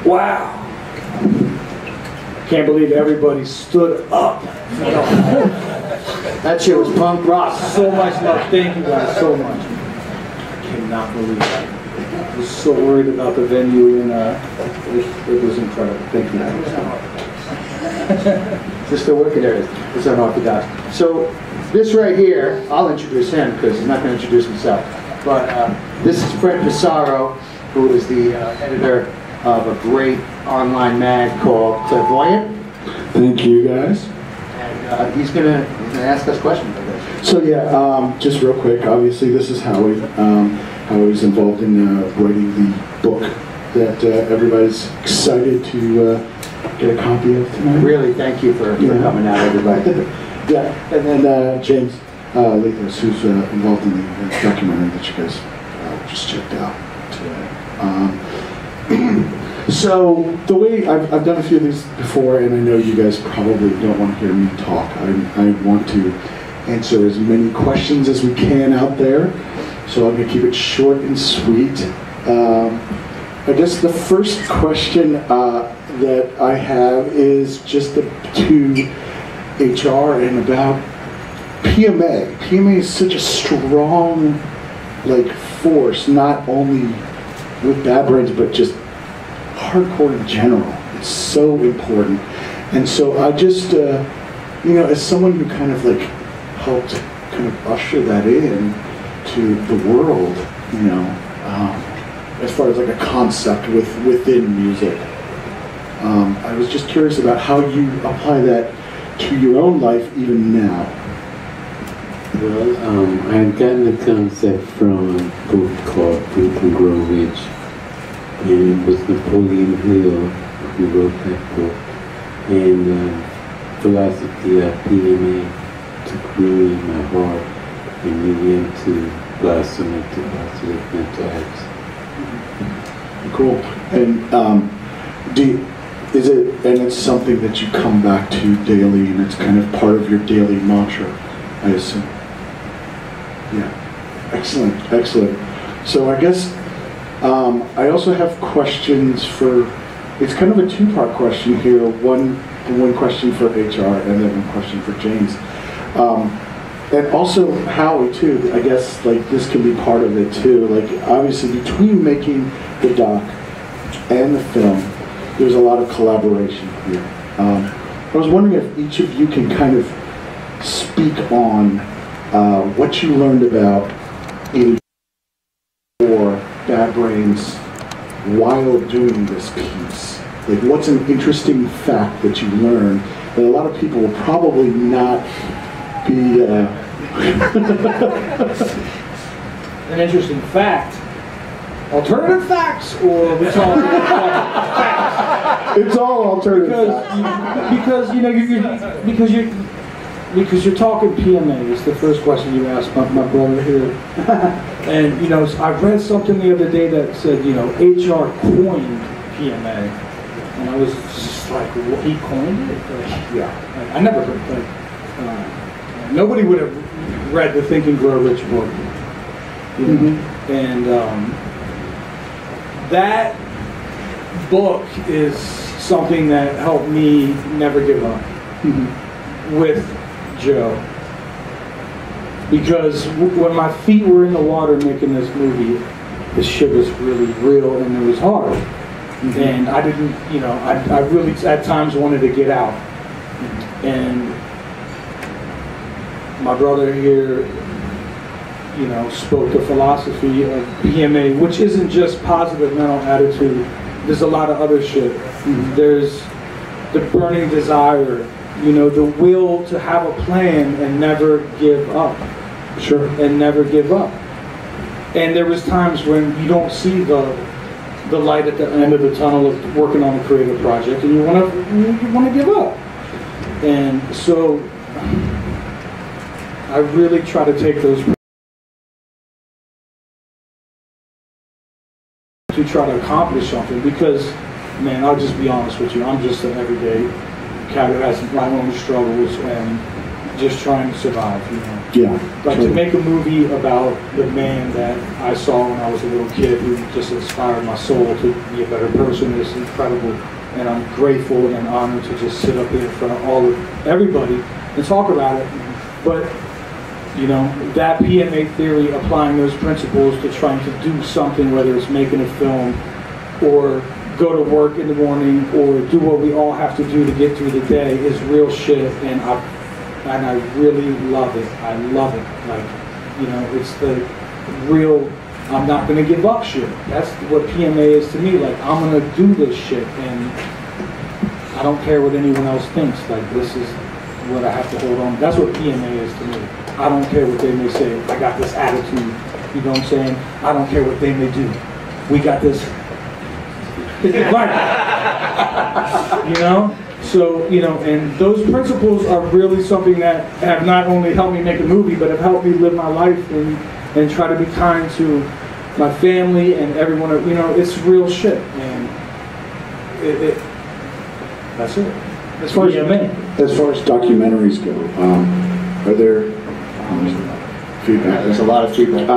Wow. Can't believe everybody stood up. That shit was punk rock. So much love. Thank you guys so much. I cannot believe that. I was so worried about the venue, and it was incredible. Thank you. You're still working there. It's unorthodox. So this right here, I'll introduce him because he's not going to introduce himself. But this is Fred Pissarro, who is the editor of a great online mag called Clairvoyant. Thank you, guys. And he's gonna ask us questions, I guess. So yeah, just real quick, obviously this is Howie. Howie's involved in writing the book that everybody's excited to get a copy of tonight. Really, thank you for coming out, everybody. Yeah, and then James Lethos, who's involved in the documentary that you guys just checked out today. So the way I've done a few of these before, and I know you guys probably don't want to hear me talk. I want to answer as many questions as we can out there. So I'm going to keep it short and sweet. I guess the first question that I have is just to HR and about PMA. PMA is such a strong force, not only with Bad Brains, but just hardcore in general. It's so important. And so I just, as someone who kind of helped kind of usher that in to the world, as far as a concept within music, I was just curious about how you apply that to your own life even now. Well, I've gotten the concept from a book called Think and Grow Rich, and it was Napoleon Hill who wrote that book. And philosophy of PMA took really in my heart and began to blossom into positive mental acts. Cool. And and it's something that you come back to daily, and it's kind of part of your daily mantra, I assume. Yeah. Excellent, excellent. So I guess I also have questions for, it's kind of a two-part question here. One question for HR and then one question for James. And also Howie too, I guess this can be part of it too. Obviously between making the doc and the film, there's a lot of collaboration here. I was wondering if each of you can kind of speak on what you learned about in or Bad Brains while doing this piece. What's an interesting fact that you learned that a lot of people will probably not be... An interesting fact. Alternative facts, or we're talking facts? It's all alternative facts. Because you're talking PMA. It's the first question you asked my brother here. And I read something the other day that said HR coined PMA, and I was just like, what, he coined it? Yeah. I never heard that. Nobody would have read the Think and Grow Rich book. And that book is something that helped me never give up with Joe. Because when my feet were in the water making this movie, this shit was really real and it was hard. And I didn't, I really at times wanted to get out. And my brother here, spoke the philosophy of PMA, which isn't just positive mental attitude. There's a lot of other shit. There's the burning desire, the will to have a plan and never give up. Sure. And never give up. And there was times when you don't see the light at the end of the tunnel of working on a creative project, and you want to give up. And so I really try to take those to try to accomplish something, because, man, I'll just be honest with you, I'm just an everyday cat who has my own struggles, and just trying to survive, you know. Yeah. But to totally. make a movie about the man that I saw when I was a little kid who just inspired my soul to be a better person is incredible. And I'm grateful and honored to just sit up here in front of everybody and talk about it. But, you know, that PMA theory, applying those principles to trying to do something, whether it's making a film or go to work in the morning or do what we all have to do to get through the day, is real shit. And I really love it. I love it. Like, you know, it's the real, I'm not going to give up shit. That's what PMA is to me. Like, I'm going to do this shit, and I don't care what anyone else thinks. Like, this is what I have to hold on. That's what PMA is to me. I don't care what they may say. I got this attitude. You know what I'm saying? I don't care what they may do. We got this. Right. You know? So, you know, and those principles are really something that have not only helped me make a movie, but have helped me live my life and try to be kind to my family and everyone. You know, it's real shit. And that's it. As far as documentaries go, are there feedback? There's a lot of feedback.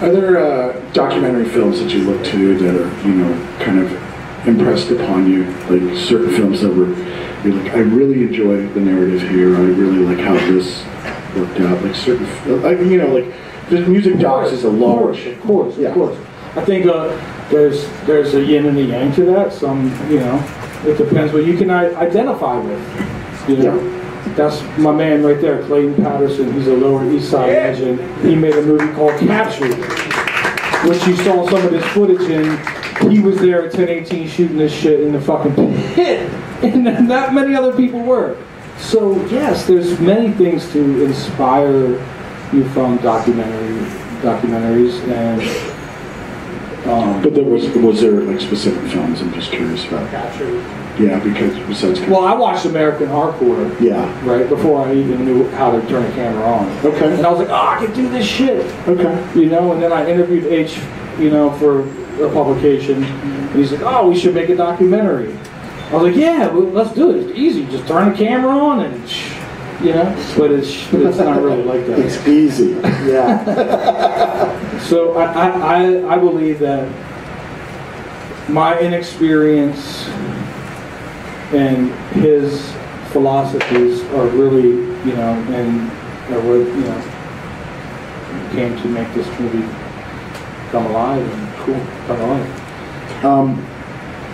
Are there documentary films that you look to that are, you know, kind of impressed upon you, like certain films that were, you're like, I really enjoy the narrative here. I really like how this worked out. Like certain, like, you know, like the music docs is a large. Of course. I think there's a yin and a yang to that. Some, you know, it depends what you can identify with. You know, that's my man right there, Clayton Patterson. He's a Lower East Side legend. He made a movie called Captured, which you saw some of this footage in. He was there at 1018 shooting this shit in the fucking pit, and not many other people were. So yes, there's many things to inspire you from documentaries, and but there was there like specific films? I'm just curious about. Captured. Yeah, because besides. Well, I watched American Hardcore. Yeah. Right before I even knew how to turn a camera on. Okay. And I was like, oh, I can do this shit. Okay. You know, and then I interviewed H, you know, for a publication, and he's like, oh, we should make a documentary. I was like, yeah, well, let's do it. It's easy. Just turn the camera on and, you know, but it's not really like that. It's easy. Yeah. So I believe that my inexperience and his philosophies are really, you know, and are what, you know, came to make this movie come alive and come alive.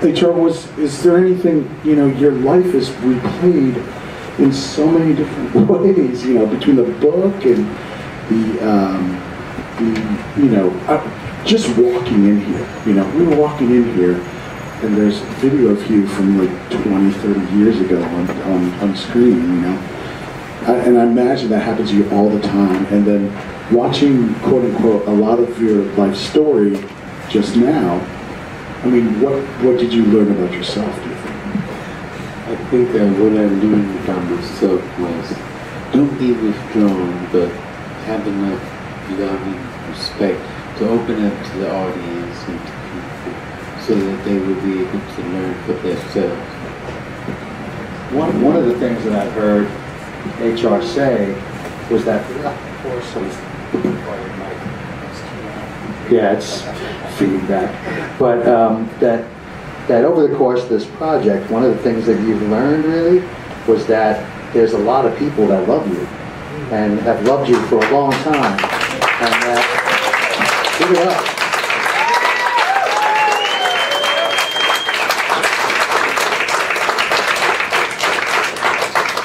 HR, is there anything, you know, your life is replayed in so many different ways, you know, between the book and the you know, just walking in here, you know, we were walking in here and there's video of you from like 20, 30 years ago on screen, you know, and I imagine that happens to you all the time, and then watching, quote unquote, a lot of your life story just now. I mean, what did you learn about yourself, do you think? I think what I learned about myself was don't be withdrawn, but have enough loving respect to open up to the audience and to people so that they will be able to learn for themselves. One of the things that I've heard HR say was that yeah, it's feedback. But that over the course of this project, one of the things that you've learned really was that there's a lot of people that love you and have loved you for a long time, and that give it up.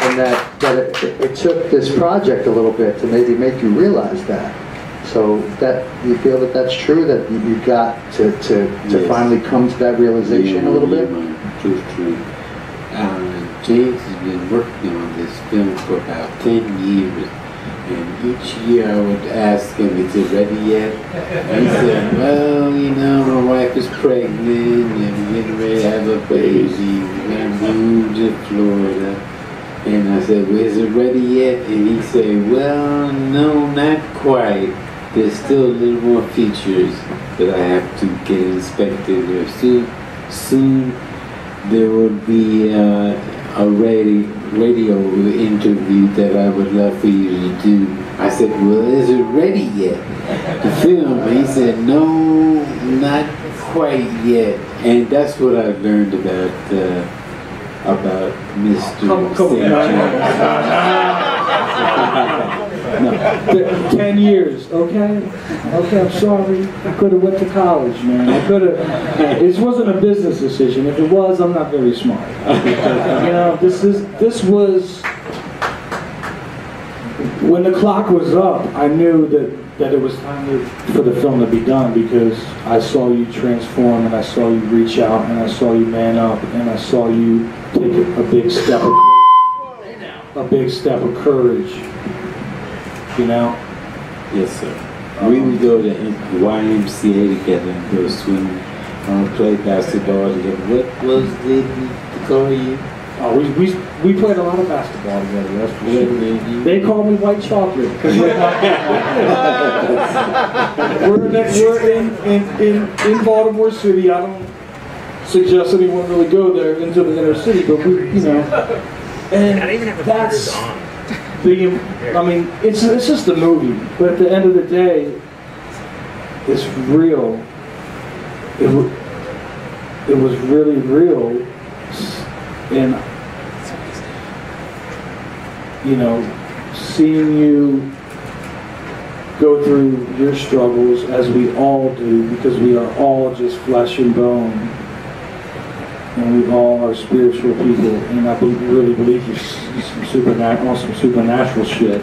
And that it took this project a little bit to maybe make you realize that. So that you feel that that's true, that you got to Yes. finally come to that realization a little bit? Truthfully. James has been working on this film for about 10 years. And each year I would ask him, is it ready yet? And he said, well, you know, my wife is pregnant and we're getting ready to have a baby. We're going to move to Florida. And I said, well, is it ready yet? And he said, well, no, not quite. There's still a little more features that I have to get inspected. Soon there will be a radio interview that I would love for you to do. I said, well, is it ready yet? The film. And he said, no, not quite yet. And that's what I learned about Mr. No, 10 years, okay? Okay, I'm sorry. I could have went to college, man. I could have. It wasn't a business decision. If it was, I'm not very smart. You know, this was when the clock was up. I knew that it was time for the film to be done because I saw you transform and I saw you reach out and I saw you man up and I saw you take a big step of courage. You know? Yes, sir. We would go to YMCA together and go swimming, play basketball together. What was the call you? Oh, we played a lot of basketball together. That's for sure. They call me white chocolate because we're in Baltimore City. I don't suggest anyone really go there into the inner city, but we, you know, and that's. I mean, it's just a movie, but at the end of the day, it's real. It was really real, and you know, seeing you go through your struggles as we all do, because we are all just flesh and bone. And we all are spiritual people, and I really believe on some supernatural shit.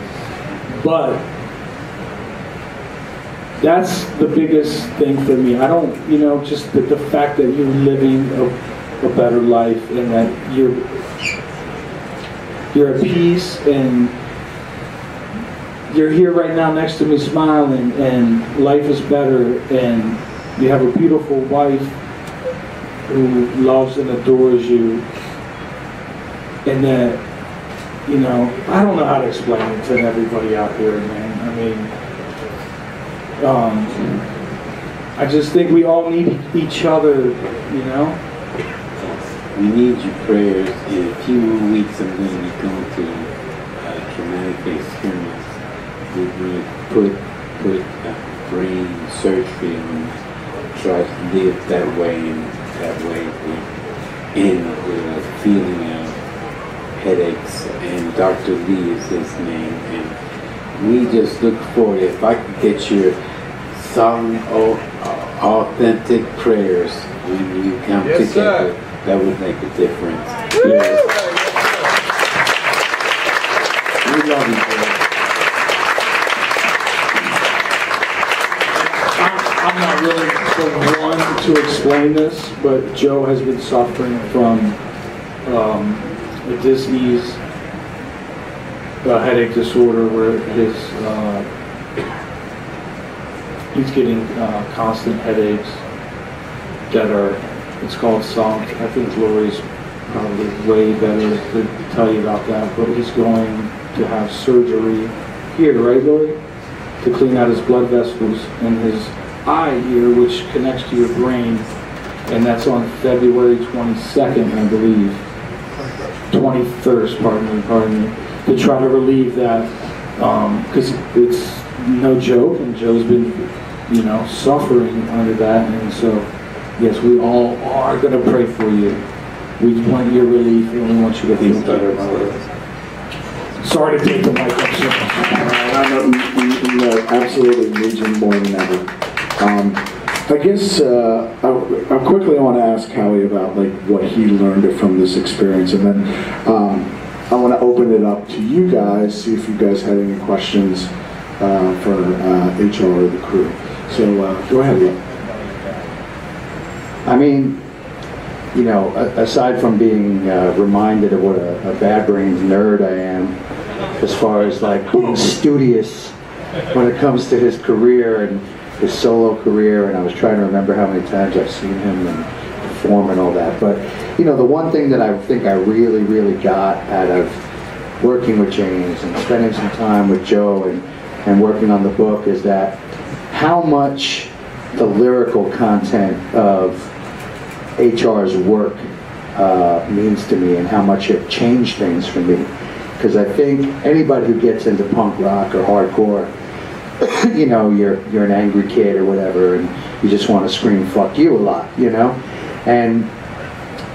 But that's the biggest thing for me. I don't, you know, just the fact that you're living a better life and that you're at peace and you're here right now next to me smiling and life is better and you have a beautiful wife who loves and adores you, and that, you know, I don't know how to explain it to everybody out here, man. I mean, I just think we all need each other, you know? We need your prayers. In a few more weeks, I'm going to be going through a traumatic experience. We're going to put brain surgery and try to live that way. That way we end with a feeling of headaches, and Dr. Lee is his name, and we just look forward. If I could get your solemn, authentic prayers when you come together, that would make a difference. Yes. We love you, brother. I'm not really the one to explain this, but Joe has been suffering from a disease, a headache disorder, where he's getting constant headaches that are, it's called SOMT. I think Lori's probably way better to tell you about that, but he's going to have surgery here, right, Lori? To clean out his blood vessels in his eye here, which connects to your brain, and that's on February 22nd, I believe. 21st, pardon me, to try to relieve that, because it's no joke, and Joe's been, you know, suffering under that, and so, yes, we all are going to pray for you. We want your relief, and we want you to feel better, my brother. Sorry to take the mic up so much. I know you absolutely need you more than ever. I guess I quickly want to ask Howie about like what he learned from this experience, and then I want to open it up to you guys, see if you guys had any questions for HR or the crew. So go ahead, Lee. I mean, you know, aside from being reminded of what a bad brains nerd I am, as far as like being studious when it comes to his career and his solo career, and I was trying to remember how many times I've seen him and perform and all that. But, you know, the one thing that I think I really, really got out of working with James and spending some time with Joe and working on the book is that how much the lyrical content of HR's work means to me and how much it changed things for me. Because I think anybody who gets into punk rock or hardcore, you know, you're an angry kid or whatever, and you just want to scream "fuck you" a lot, you know. And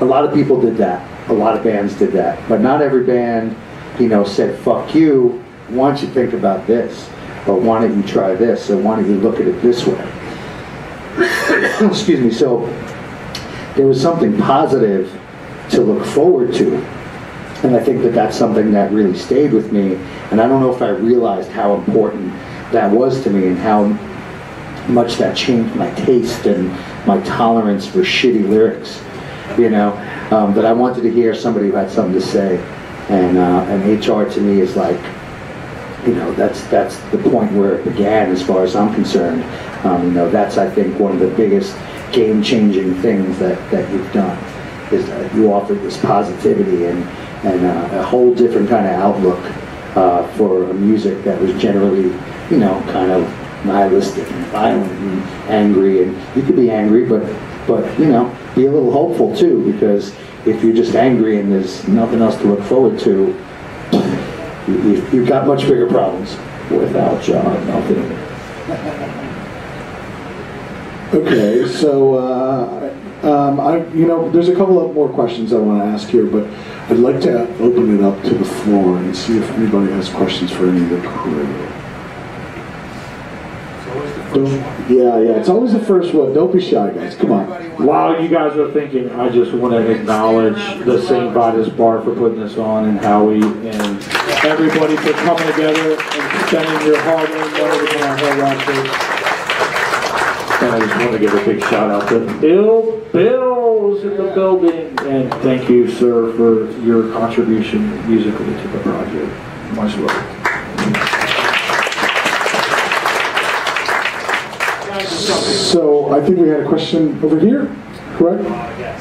a lot of people did that. A lot of bands did that, but not every band, you know, said "fuck you." Why don't you think about this? Or why don't you try this? Or why don't you look at it this way? Excuse me. So there was something positive to look forward to. And I think that that's something that really stayed with me. And I don't know if I realized how important that was to me and how much that changed my taste and my tolerance for shitty lyrics, you know, that I wanted to hear somebody who had something to say. And HR to me is like, you know, that's the point where it began as far as I'm concerned. You know, that's, I think, one of the biggest game-changing things that you've done, is that you offered this positivity and a whole different kind of outlook for a music that was generally, you know, kind of nihilistic and violent and angry. And you could be angry, but you know, be a little hopeful too, because if you're just angry and there's nothing else to look forward to, you've got much bigger problems. Without John, nothing. Okay, so you know, there's a couple of more questions I want to ask here, but I'd like to open it up to the floor and see if anybody has questions for any of the crew. Yeah, it's always the first one. Don't be shy, guys. Come on. While you guys are thinking, I just want to acknowledge the St. Vitus Bar for putting this on, and Howie and everybody for coming together and spending your hard-earned money to come out here and watch this. And I just want to give a big shout out to Bill's in the building. And thank you, sir, for your contribution musically to the project. Much love. So I think we had a question over here, correct? Yes.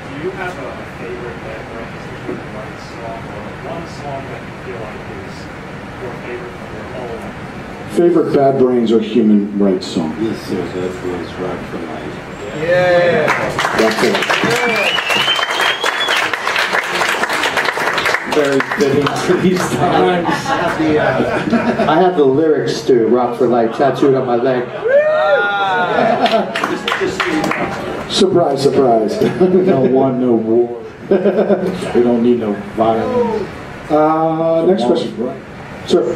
Do you have a favorite that brings you the right song, or one song that you feel like is your favorite from your whole? Favorite Bad Brains or Human Rights song? Yes, sir, that was Rock for Life. Yeah. That's it. Very fitting to these times. I have the lyrics to "Rock for Life" tattooed on my leg. Surprise, surprise. No one, no war. We don't need no violence. Next question. Sir.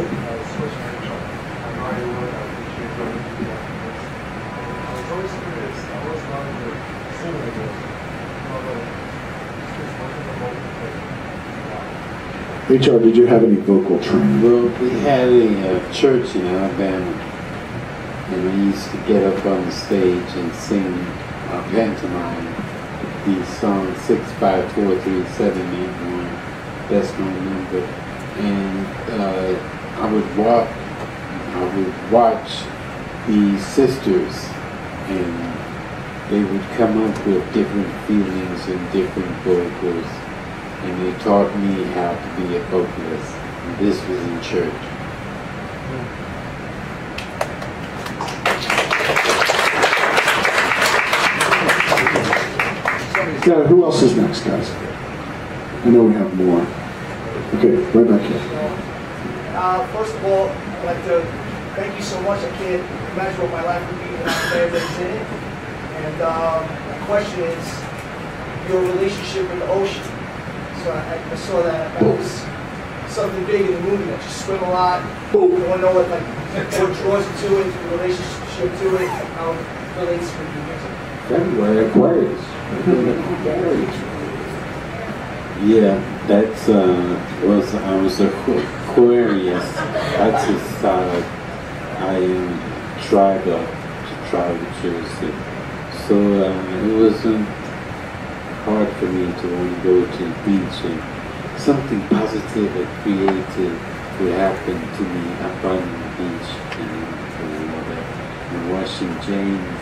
HR, did you have any vocal training? Well, we had a church in Alabama, and I used to get up on the stage and sing pantomime these songs, 6543781. That's my number. And I would watch these sisters, and they would come up with different feelings and different vocals. And they taught me how to be a vocalist. And this was in church. Yeah, who else is next, guys? I know we have more. Okay, right back here. First of all, I'd like to thank you so much. I can't imagine what my life would be without the band that's in it. And my question is your relationship with the ocean. So I saw that was something big in the movie, that you swim a lot. I want to know what draws you to it, your relationship to it, how it relates with your music. February, Aquarius. Yeah, that's I was Aquarius. That's a I am tribal Jersey. So it wasn't hard for me to want to go to the beach, and something positive and creative would happen to me up on the beach and watching James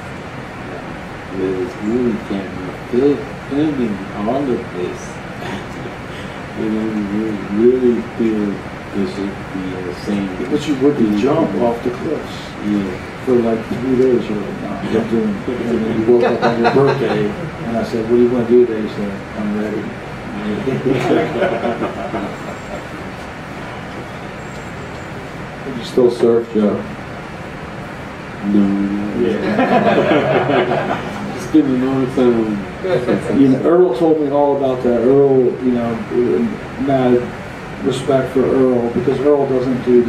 with his movie camera filming all of this. You know, you really feel It should be the same. But you wouldn't jump off the cliffs. Yeah. For like 3 days, you're like, nah, I'm doing it. And then you woke up on your birthday, and I said, what do you want to do today? He said, I'm ready. You still surf, Joe? No. Yeah. It's been a long time. You know, Earl told me all about that. Earl, you know, mad respect for Earl, because Earl doesn't do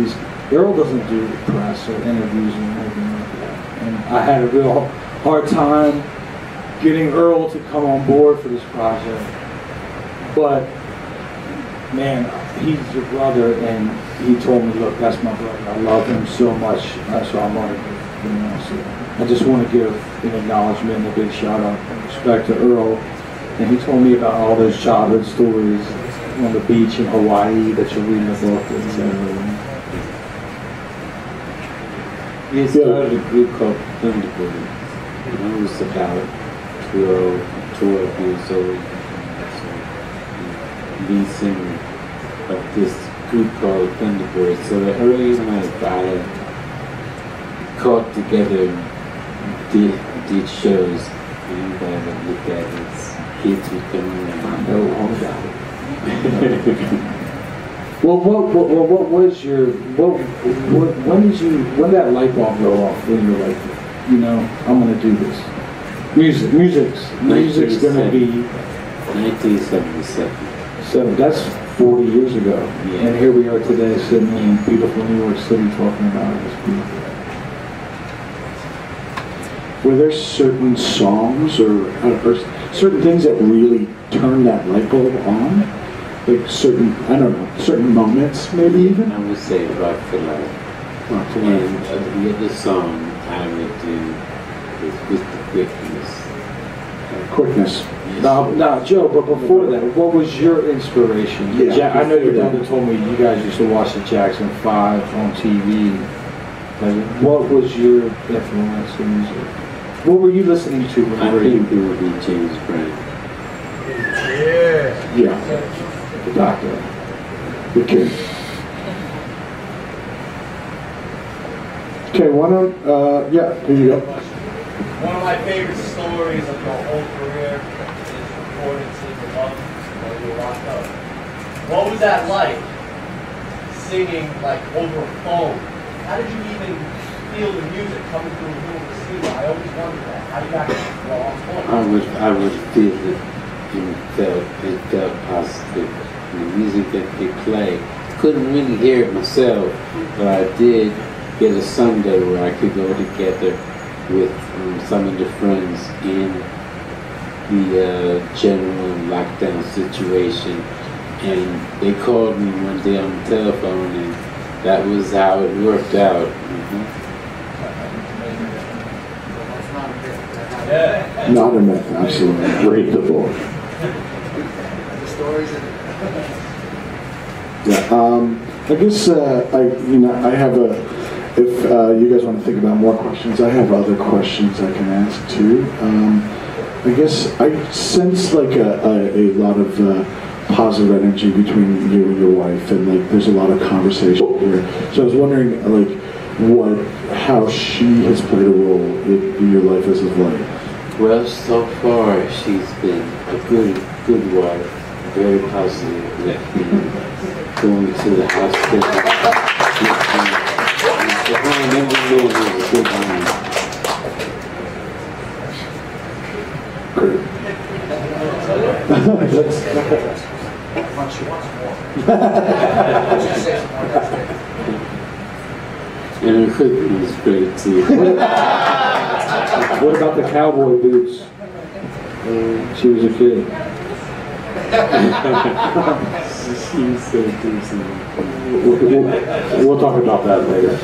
press or interviews or anything like that. And I had a real hard time getting Earl to come on board for this project. But man, he's your brother, and he told me, look, that's my brother. I love him so much. That's why I'm on it. You know, so I just want to give an acknowledgement and a big shout out and respect to Earl. And he told me about all those childhood stories on the beach in Hawaii that you read in the book, etc. He started a group called Thunderbird. And I was about 12 years old. Lead singer of this group called Thunderbird. So early in life, I caught together, did shows, and I looked at as kids would come around. I know all about it. Well, what was your, when did that light bulb go off when you were like, you know, I'm gonna do this? Music's gonna be 1977. So that's 40 years ago. Yeah. And here we are today sitting in beautiful New York City talking about this beautiful. Were there certain songs or certain things that really turned that light bulb on? Like certain, I don't know, certain moments maybe even? I would say Rock for Life. Rock for And Life. the other song I would do is With the Quickness. Quickness. Now, Joe, but before that, what was your inspiration? Yeah, I know your before that. brother told me you guys used to watch the Jackson 5 on TV. Like, what was your influence in music? What were you listening to when I you were think it would be James Brown. Yeah. the doctor? The kid. Okay, why don't, yeah, here you go. One of my favorite stories of your whole career is recording Single Love when you were locked up. What was that like, singing like over a phone? How did you even feel the music coming through the room of the studio? I always wondered that. How you got it? I would feel it and felt positive. The music that they play, couldn't really hear it myself, but I did get a Sunday where I could go together with some of the friends in the general lockdown situation, and they called me one day on the telephone, and that was how it worked out. Not a myth, absolutely. Read the book. The stories in Yeah, I guess I have if you guys want to think about more questions, I have other questions I can ask too. I guess I sense like a lot of positive energy between you and your wife, and like there's a lot of conversation here. So I was wondering how she has played a role in your life as of late. Well, so far she's been a good wife, very positive, left me going to the hospital. Great. And her cooking is great too. What about the cowboy boots? She was a kid. She's so decent. We'll talk about that later.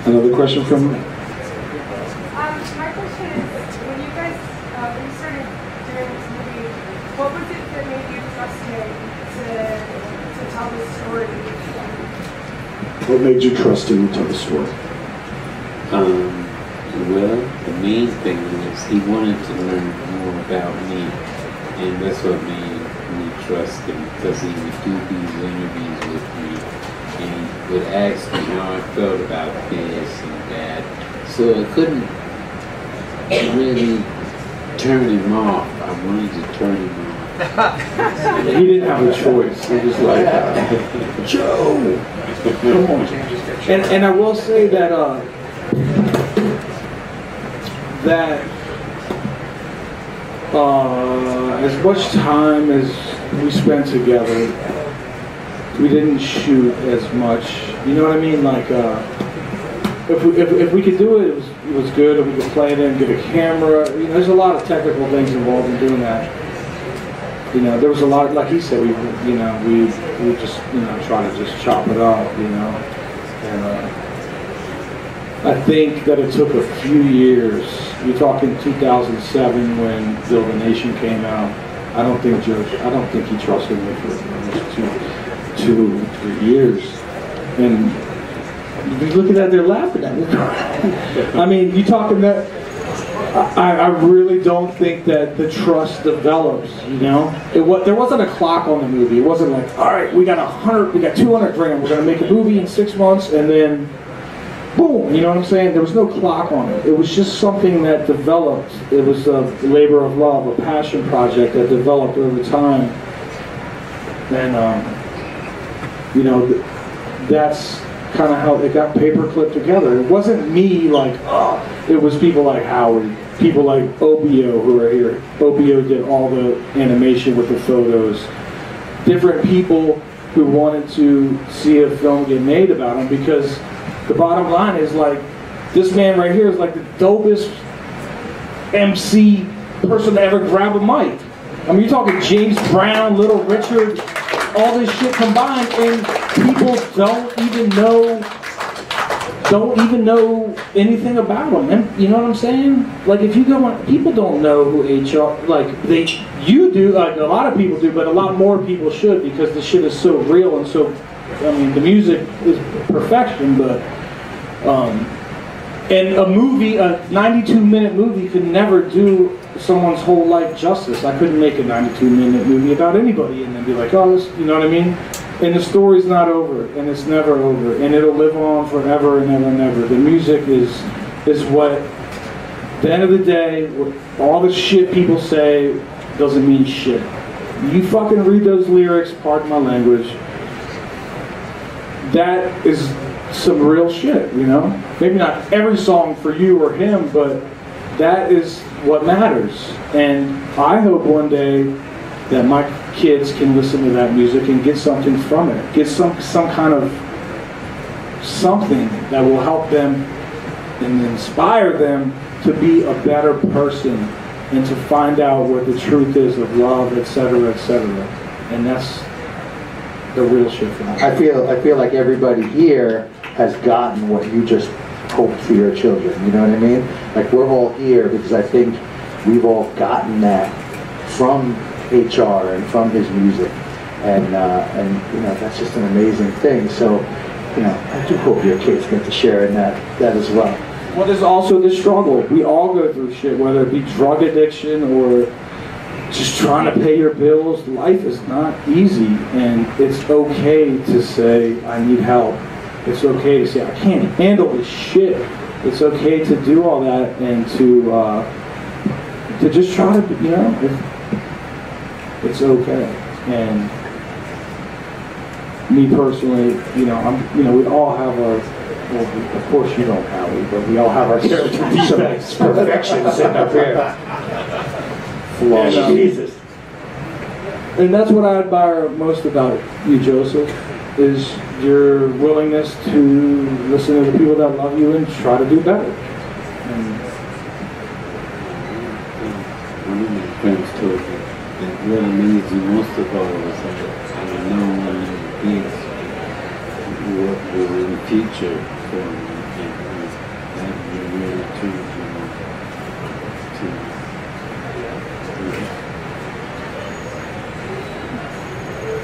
Another question from. My question is, when you guys, when you started doing this movie, what was it that made you trust him to tell this story? What made you trust him to tell the story? Well, the main thing was he wanted to learn more about me, And that's what made me trust him, because he would do these interviews with me and he would ask me how I felt about this and that. So I couldn't really turn him off. I wanted to turn him off. He didn't have a choice. He was like, Joe, come on. And I will say that as much time as we spent together, we didn't shoot as much. You know what I mean? Like, if we could do it, it was good. If we could play it in, get a camera. You know, there's a lot of technical things involved in doing that. You know, there was a lot, like he said, we just, try to just chop it up, and I think that it took a few years. You're talking 2007 when Build a Nation came out. I don't think he trusted me for almost 2-3 years. And you look at that, they're laughing at me. I mean, you talking that, I really don't think that the trust develops, there wasn't a clock on the movie. It wasn't like, all right, we got 200 grand, we're gonna make a movie in 6 months, and then boom, you know what I'm saying? There was no clock on it. It was just something that developed. It was a labor of love, a passion project that developed over time. And, that's kind of how it got paperclipped together. It wasn't me like, it was people like Howard, people like Obio who are here. Obio did all the animation with the photos. Different people who wanted to see a film get made about him, because the bottom line is, like, this man right here is like the dopest MC person to ever grab a mic. I mean, you're talking James Brown, Little Richard, all this shit combined, and people don't even know anything about him. And you know what I'm saying? Like, if you go on, people don't know who HR, like, you do, like a lot of people do, but a lot more people should, because the shit is so real and so, I mean, the music is perfection, but and a movie, a 92-minute movie could never do someone's whole life justice. I couldn't make a 92-minute movie about anybody and then be like, oh, this, you know what I mean? And the story's not over, and it's never over, and it'll live on forever and ever and ever. The music is what, at the end of the day, all the shit people say doesn't mean shit. You fucking read those lyrics, pardon my language, that is some real shit, Maybe not every song for you or him, but that is what matters. And I hope one day that my kids can listen to that music and get something from it. Get some kind of something that will help them and inspire them to be a better person and to find out what the truth is of love, etc., etc. And that's the real shit for me. I feel like everybody here has gotten what you just hoped for your children. You know what I mean? Like, we're all here because I think we've all gotten that from HR and from his music, and that's just an amazing thing. So, I do hope your kids get to share in that as well. Well, there's also the struggle. We all go through shit, whether it be drug addiction or just trying to pay your bills. Life is not easy, and it's okay to say, I need help. It's okay to say, I can't handle this shit. It's okay to do all that and to just try to, it's okay. And me personally, we all have our, well, of course you don't, Howie, but we all have our character defects, perfections sitting up here. And, Jesus. And that's what I admire most about you, Joseph, is your willingness to listen to the people that love you and try to do better. One of my friends told me that what amazed me most of all was that I know one of the things what will in the future for me, and that really turned me to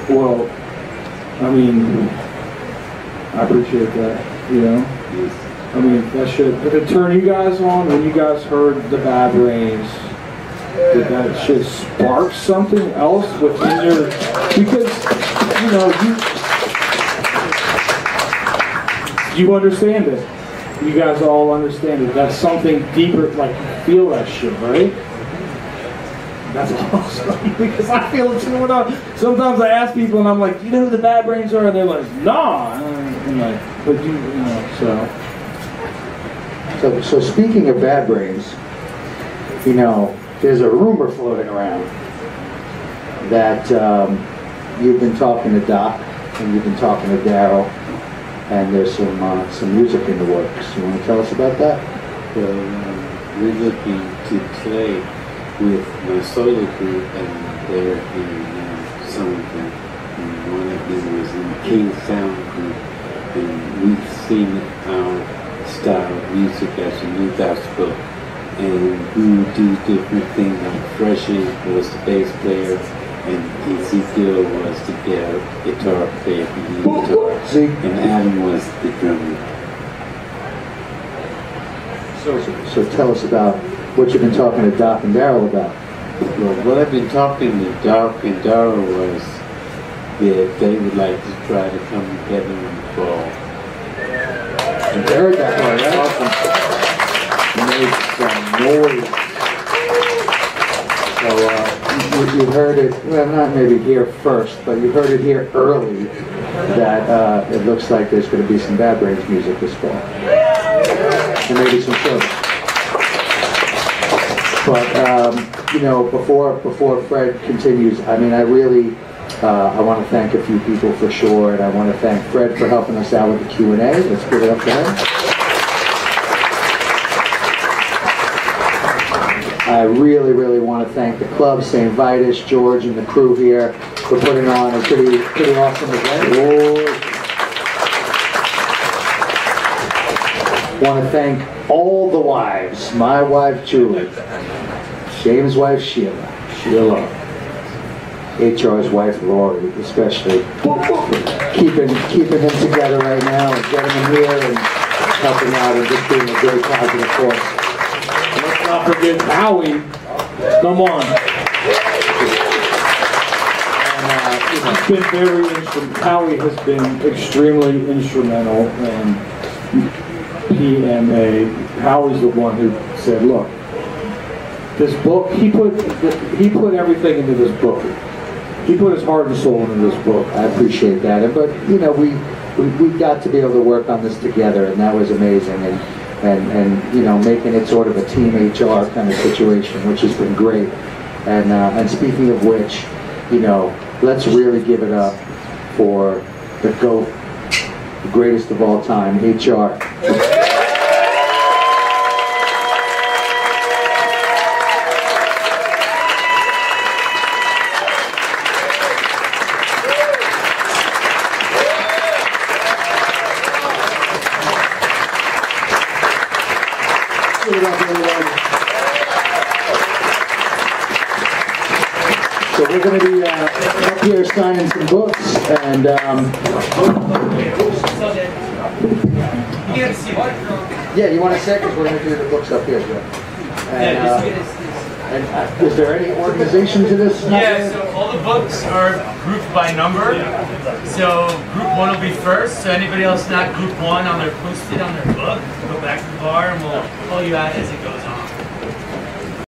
Well, I mean, I appreciate that, Yes. I mean, that should, did it turn you guys on when you guys heard the Bad Brains did that shit spark something else within your, because, you know, you understand it. You guys all understand it. That's something deeper, like you feel that shit, right? That's awesome, because I feel it too. Sometimes I ask people and I'm like, you know who the Bad Brains are? And they're like, nah. I'm like, but you know, So speaking of Bad Brains, you know, there's a rumor floating around that you've been talking to Doc and you've been talking to Daryl, and there's some music in the works. You want to tell us about that? Well, we're looking to play with my solo group, and they're in something. And one of them was in the King Sound group, and we've seen our style of music as a new gospel. And we would do different things. Like Freshie was the bass player, and Ezekiel was the guitar player for the guitar. And Adam was the drummer. So tell us about what you've been talking to Doc and Daryl about. Well, what I've been talking to Doc and Daryl was that they would like to try to come together in the fall. You heard that one, right? Make some noise. So you heard it, well, not maybe here first, but you heard it here early that it looks like there's going to be some Bad Brains music this fall. And maybe some shows. But, you know, before Fred continues, I mean, I really, I want to thank a few people for sure, and I want to thank Fred for helping us out with the Q&A. Let's give it up to him. I really, really want to thank the club, St. Vitus, George, and the crew here for putting on a pretty awesome event. Want to thank all the wives, my wife Julie, Shane's wife Sheila, HR's wife Lori, especially keeping them together right now and getting them here and helping out and just being a great positive force. let's not forget Howie. Come on. He's been very instrumental. Howie has been extremely instrumental, and PMA. Howie's the one who said, "Look, this book." He put everything into this book. He put his heart and soul into this book. I appreciate that, but you know, we got to be able to work on this together, and that was amazing, and you know, making it sort of a team HR kind of situation, which has been great. And speaking of which, you know, let's really give it up for the GOAT, the greatest of all time, HR. So we're going to be up here signing some books, and yeah, you want to say, because we're going to do the books up here. And is there any organization to this? Yeah, so all the books are grouped by number. So group 1 will be first, so anybody else not group 1 on their post-it on their book, go back to the bar and we'll call you out as it goes on.